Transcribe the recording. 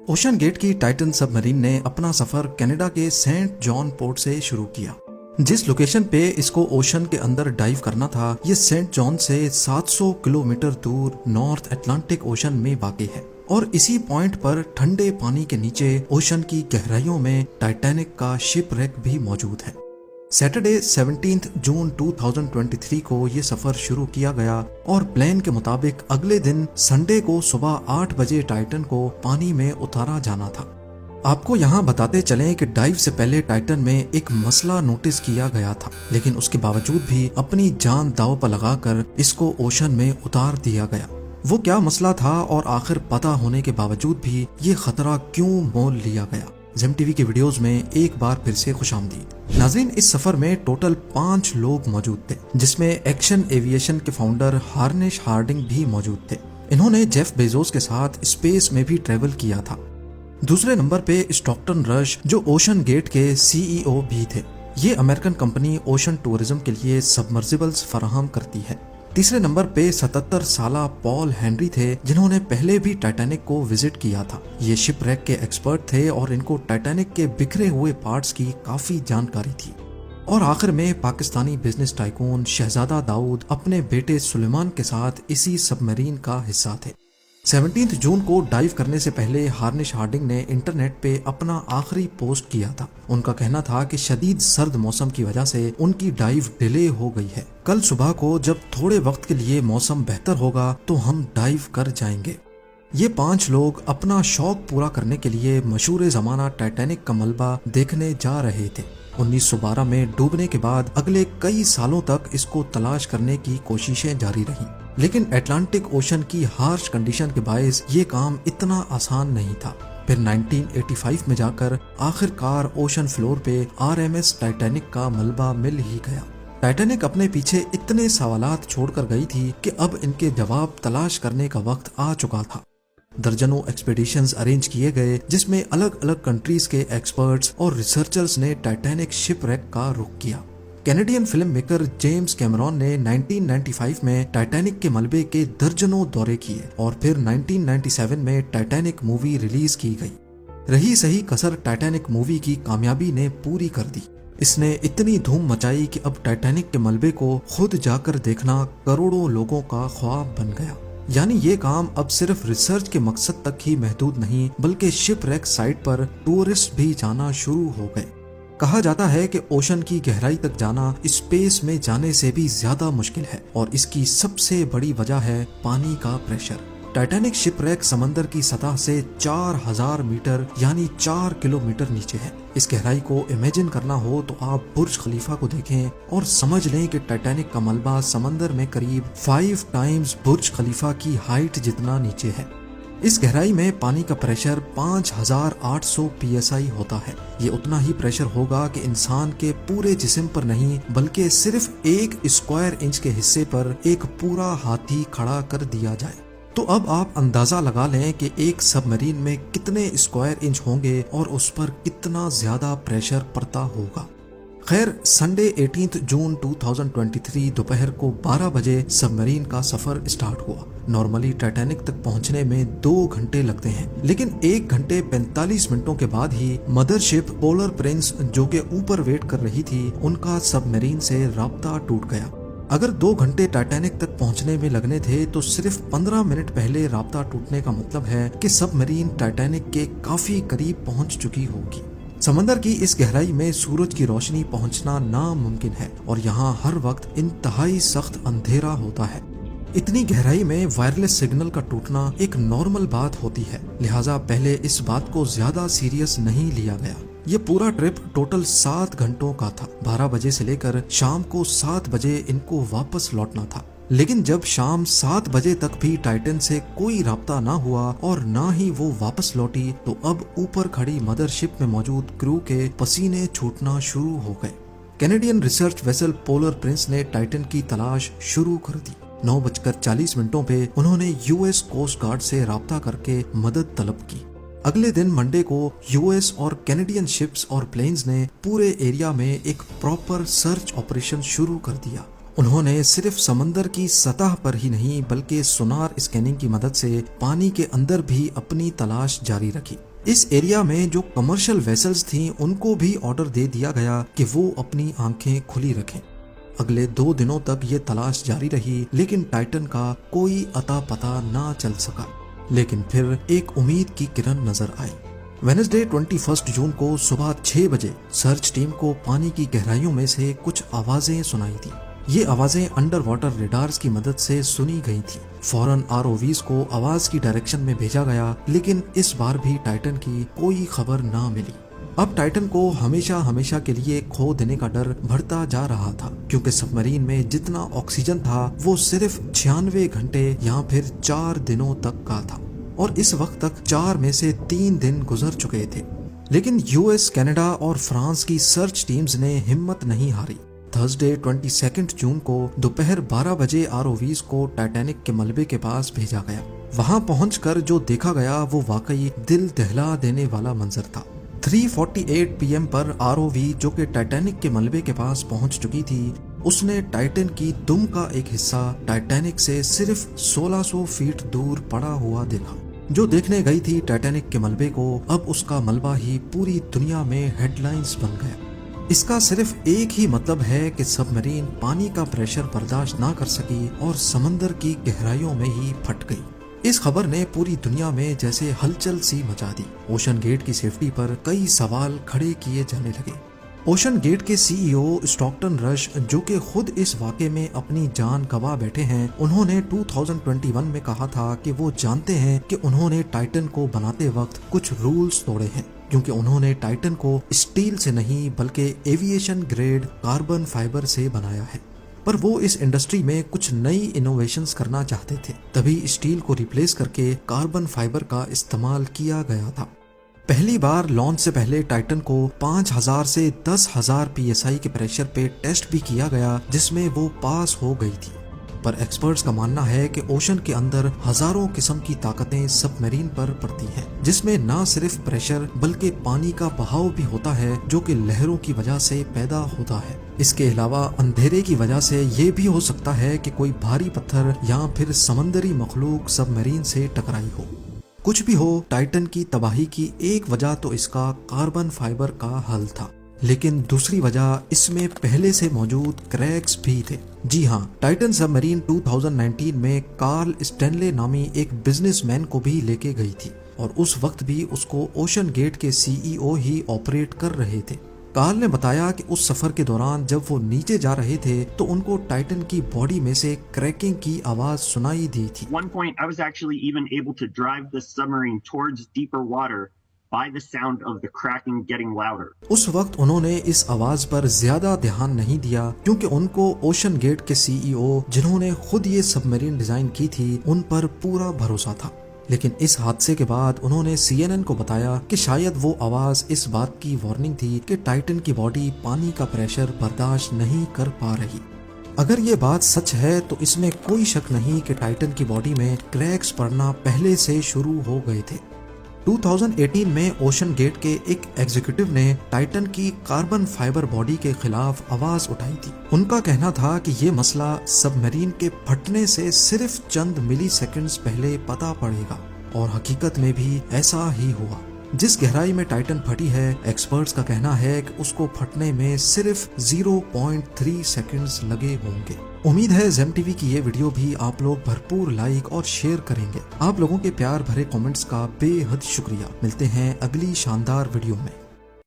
Ocean gate की Titan submarine ने अपना सफर कनाडा के सेंट जॉन पोर्ट से शुरू किया। जिस लोकेशन पे इसको ओशन के अंदर डाइव करना था, ये सेंट जॉन से 700 किलोमीटर दूर नॉर्थ अटलांटिक ओशन में वाक़ है और इसी पॉइंट पर ठंडे पानी के नीचे ओशन की गहराइयों में टाइटैनिक का शिप रेक भी मौजूद है। सैटरडे 17 जून 2023 को ये सफर शुरू किया गया और प्लान के मुताबिक अगले दिन संडे को सुबह 8 बजे टाइटन को पानी में उतारा जाना था। आपको यहाँ बताते चलें कि डाइव से पहले टाइटन में एक मसला नोटिस किया गया था, लेकिन उसके बावजूद भी अपनी जान दांव पर लगाकर इसको ओशन में उतार दिया गया। वो क्या मसला था और आखिर पता होने के बावजूद भी ये खतरा क्यों मोल लिया गया? ज़ेम टीवी के वीडियोस में एक बार फिर से खुशामदीद। नाज़रीन, इस सफर में टोटल 5 लोग मौजूद थे, जिसमें एक्शन एविएशन के फाउंडर हार्निश हार्डिंग भी मौजूद थे। इन्होंने जेफ बेजोस के साथ स्पेस में भी ट्रेवल किया था। दूसरे नंबर पे स्टॉकटन रश, जो ओशन गेट के CEO भी थे। ये अमेरिकन कंपनी ओशन टूरिज्म के लिए सबमर्सिबल्स फराहम करती है। तीसरे नंबर पे 77 साला पॉल हेनरी थे, जिन्होंने पहले भी टाइटैनिक को विजिट किया था। ये शिप रेक के एक्सपर्ट थे और इनको टाइटैनिक के बिखरे हुए पार्ट्स की काफी जानकारी थी। और आखिर में पाकिस्तानी बिजनेस टाइकून शहजादा दाऊद अपने बेटे सुलेमान के साथ इसी सबमरीन का हिस्सा थे। 17 जून को डाइव करने से पहले हार्निश हार्डिंग ने इंटरनेट पे अपना आखिरी पोस्ट किया था। उनका कहना था कि शदीद सर्द मौसम की वजह से उनकी डाइव डिले हो गई है। कल सुबह को जब थोड़े वक्त के लिए मौसम बेहतर होगा तो हम डाइव कर जाएंगे। ये 5 लोग अपना शौक पूरा करने के लिए मशहूर जमाना टाइटैनिक का मलबा देखने जा रहे थे। 1912 में डूबने के बाद अगले कई सालों तक इसको तलाश करने की कोशिशें जारी रहीं, लेकिन अटलांटिक ओशन की हार्श कंडीशन के बायस ये काम इतना आसान नहीं था। फिर 1985 में जाकर आखिरकार ओशन फ्लोर पे RMS टाइटैनिक का मलबा मिल ही गया। टाइटैनिक अपने पीछे इतने सवालात छोड़कर गई थी कि अब इनके जवाब तलाश करने का वक्त आ चुका था। दर्जनों एक्सपीडिशंस अरेंज किए गए, जिसमें अलग अलग कंट्रीज के एक्सपर्ट्स और रिसर्चर्स ने टाइटैनिक शिप रेक का रुख किया। Canadian film maker James Cameron ने 1995 में टाइटैनिक के मलबे के दर्जनों दौरे किए और फिर 1997 में टाइटैनिक मूवी रिलीज की गई। रही सही कसर टाइटैनिक मूवी की कामयाबी ने पूरी कर दी। इसने इतनी धूम मचाई कि अब टाइटैनिक के मलबे को खुद जाकर देखना करोड़ों लोगों का ख्वाब बन गया। यानी ये काम अब सिर्फ रिसर्च के मकसद तक ही महदूद नहीं, बल्कि शिप रेक साइट पर टूरिस्ट भी जाना शुरू हो गए। कहा जाता है कि ओशन की गहराई तक जाना स्पेस में जाने से भी ज्यादा मुश्किल है और इसकी सबसे बड़ी वजह है पानी का प्रेशर। टाइटैनिक शिपरेक समंदर की सतह से 4000 मीटर यानी 4 किलोमीटर नीचे है। इस गहराई को इमेजिन करना हो तो आप बुर्ज खलीफा को देखें और समझ लें कि टाइटैनिक का मलबा समंदर में करीब 5 टाइम्स बुर्ज खलीफा की हाइट जितना नीचे है। इस गहराई में पानी का प्रेशर 5800 PSI होता है। ये उतना ही प्रेशर होगा कि इंसान के पूरे जिस्म पर नहीं, बल्कि सिर्फ 1 स्क्वायर इंच के हिस्से पर एक पूरा हाथी खड़ा कर दिया जाए। तो अब आप अंदाजा लगा लें कि एक सबमरीन में कितने स्क्वायर इंच होंगे और उस पर कितना ज्यादा प्रेशर पड़ता होगा। खैर, संडे 18 जून 2023 दोपहर को 12 बजे सबमरीन का सफर स्टार्ट हुआ। नॉर्मली टाइटैनिक तक पहुंचने में 2 घंटे लगते हैं, लेकिन 1 घंटे 45 मिनटों के बाद ही मदरशिप पोलर प्रिंस, जो के ऊपर वेट कर रही थी, उनका सबमरीन से राब्ता टूट गया। अगर 2 घंटे टाइटैनिक तक पहुंचने में लगने थे तो सिर्फ 15 मिनट पहले राब्ता टूटने का मतलब है कि सबमरीन टाइटैनिक के काफी करीब पहुंच चुकी होगी। समंदर की इस गहराई में सूरज की रोशनी पहुंचना नामुमकिन है और यहाँ हर वक्त इंतहाई सख्त अंधेरा होता है। इतनी गहराई में वायरलेस सिग्नल का टूटना एक नॉर्मल बात होती है, लिहाजा पहले इस बात को ज्यादा सीरियस नहीं लिया गया। ये पूरा ट्रिप टोटल 7 घंटों का था। 12 बजे से लेकर शाम को 7 बजे इनको वापस लौटना था, लेकिन जब शाम 7 बजे तक भी टाइटन से कोई राब्ता ना हुआ और ना ही वो वापस लौटी, तो अब ऊपर खड़ी मदरशिप में मौजूद क्रू के पसीने छूटना शुरू हो गए। Canadian research vessel polar Prince ने टाइटन की तलाश शुरू कर दी। 9:40 पे उन्होंने US कोस्ट गार्ड से राब्ता करके मदद तलब की। अगले दिन मंडे को US और कैनेडियन शिप्स और प्लेन्स ने पूरे एरिया में एक प्रॉपर सर्च ऑपरेशन शुरू कर दिया। उन्होंने सिर्फ समंदर की सतह पर ही नहीं, बल्कि सोनार स्कैनिंग की मदद से पानी के अंदर भी अपनी तलाश जारी रखी। इस एरिया में जो कमर्शियल वेसल्स थी उनको भी ऑर्डर दे दिया गया कि वो अपनी आंखें खुली रखें। अगले 2 दिनों तक ये तलाश जारी रही, लेकिन टाइटन का कोई अता पता ना चल सका। लेकिन फिर एक उम्मीद की किरण नजर आई। वेडनेसडे 21 जून को सुबह 6 बजे सर्च टीम को पानी की गहराइयों में से कुछ आवाजें सुनाई दी। ये आवाजें अंडर वाटर रेडार्स की मदद से सुनी गई थी। फौरन आरओवीज को आवाज की डायरेक्शन में भेजा गया, लेकिन इस बार भी टाइटन की कोई खबर ना मिली। अब टाइटन को हमेशा हमेशा के लिए खो देने का डर बढ़ता जा रहा था, क्योंकि सबमरीन में जितना ऑक्सीजन था वो सिर्फ 96 घंटे या फिर 4 दिनों तक का था, और इस वक्त तक 4 में से 3 दिन गुजर चुके थे। लेकिन यूएस, कनाडा और फ्रांस की सर्च टीम्स ने हिम्मत नहीं हारी। थर्सडे 22 जून को दोपहर 12 बजे आरओवीज को टाइटैनिक के मलबे के पास भेजा गया। वहां पहुंचकर जो देखा गया वो वाकई दिल दहला देने वाला मंजर था। 3:48 PM पर आरओवी जो कि टाइटैनिक के मलबे के पास पहुंच चुकी थी, उसने टाइटन की दुम का एक हिस्सा टाइटैनिक से सिर्फ 1600 फीट दूर पड़ा हुआ देखा। जो देखने गई थी टाइटैनिक के मलबे को, अब उसका मलबा ही पूरी दुनिया में हेडलाइंस बन गया। इसका सिर्फ एक ही मतलब है कि सबमरीन पानी का प्रेशर बर्दाश्त ना कर सकी और समंदर की गहराइयों में ही फट गई। इस खबर ने पूरी दुनिया में जैसे हलचल सी मचा दी। ओशन गेट की सेफ्टी पर कई सवाल खड़े किए जाने लगे। ओशन गेट के सीईओ स्टॉकटन रश, जो कि खुद इस वाक़े में अपनी जान गंवा बैठे हैं, उन्होंने 2021 में कहा था कि वो जानते हैं कि उन्होंने टाइटन को बनाते वक्त कुछ रूल्स तोड़े हैं, क्योंकि उन्होंने टाइटन को स्टील से नहीं बल्कि एविएशन ग्रेड कार्बन फाइबर से बनाया है। पर वो इस इंडस्ट्री में कुछ नई इनोवेशंस करना चाहते थे, तभी स्टील को रिप्लेस करके कार्बन फाइबर का इस्तेमाल किया गया था। पहली बार लॉन्च से पहले टाइटन को 5000 से 10,000 PSI के प्रेशर पे टेस्ट भी किया गया, जिसमें वो पास हो गई थी। पर एक्सपर्ट्स का मानना है कि ओशन के अंदर हजारों किस्म की ताकतें सबमरीन पर पड़ती हैं, जिसमें ना सिर्फ प्रेशर बल्कि पानी का बहाव भी होता है, जो कि लहरों की वजह से पैदा होता है। इसके अलावा अंधेरे की वजह से ये भी हो सकता है कि कोई भारी पत्थर या फिर समंदरी मखलूक सबमरीन से टकराई हो। कुछ भी हो, टाइटन की तबाही की एक वजह तो इसका कार्बन फाइबर का हल था, लेकिन दूसरी वजह इसमें पहले से मौजूद क्रैक्स भी थे। जी हाँ, टाइटन सबमरीन 2019 में कार्ल स्टैनले नामी एक बिजनेसमैन को भी लेके गई थी, और उस वक्त भी उसको ओशन गेट के सीईओ ही ऑपरेट कर रहे थे। कार्ल ने बताया कि उस सफर के दौरान जब वो नीचे जा रहे थे तो उनको टाइटन की बॉडी में से क्रैकिंग की आवाज सुनाई दी थी। One point, I was actually even able to drive the submarine towards deeper water by the sound of the cracking getting louder. उस वक्त उन्होंने इस आवाज पर ज्यादा ध्यान नहीं दिया, क्योंकि उनको ओशन गेट के सीईओ, जिन्होंने खुद ये सबमरीन डिजाइन की थी, उन पर पूरा भरोसा था। लेकिन इस हादसे के बाद उन्होंने CNN को बताया कि शायद वो आवाज इस बात की वार्निंग थी कि टाइटन की बॉडी पानी का प्रेशर बर्दाश्त नहीं कर पा रही। अगर ये बात सच है तो इसमें कोई शक नहीं कि टाइटन की बॉडी में क्रैक्स पड़ना पहले से शुरू हो गए थे। 2018 में ओशन गेट के एक एग्जीक्यूटिव ने टाइटन की कार्बन फाइबर बॉडी के खिलाफ आवाज उठाई थी। उनका कहना था कि ये मसला सबमरीन के फटने से सिर्फ चंद मिली सेकेंड्स पहले पता पड़ेगा, और हकीकत में भी ऐसा ही हुआ। जिस गहराई में टाइटन फटी है, एक्सपर्ट्स का कहना है कि उसको फटने में सिर्फ 0.3 सेकंड्स लगे होंगे। उम्मीद है जेम टीवी की ये वीडियो भी आप लोग भरपूर लाइक और शेयर करेंगे। आप लोगों के प्यार भरे कमेंट्स का बेहद शुक्रिया। मिलते हैं अगली शानदार वीडियो में।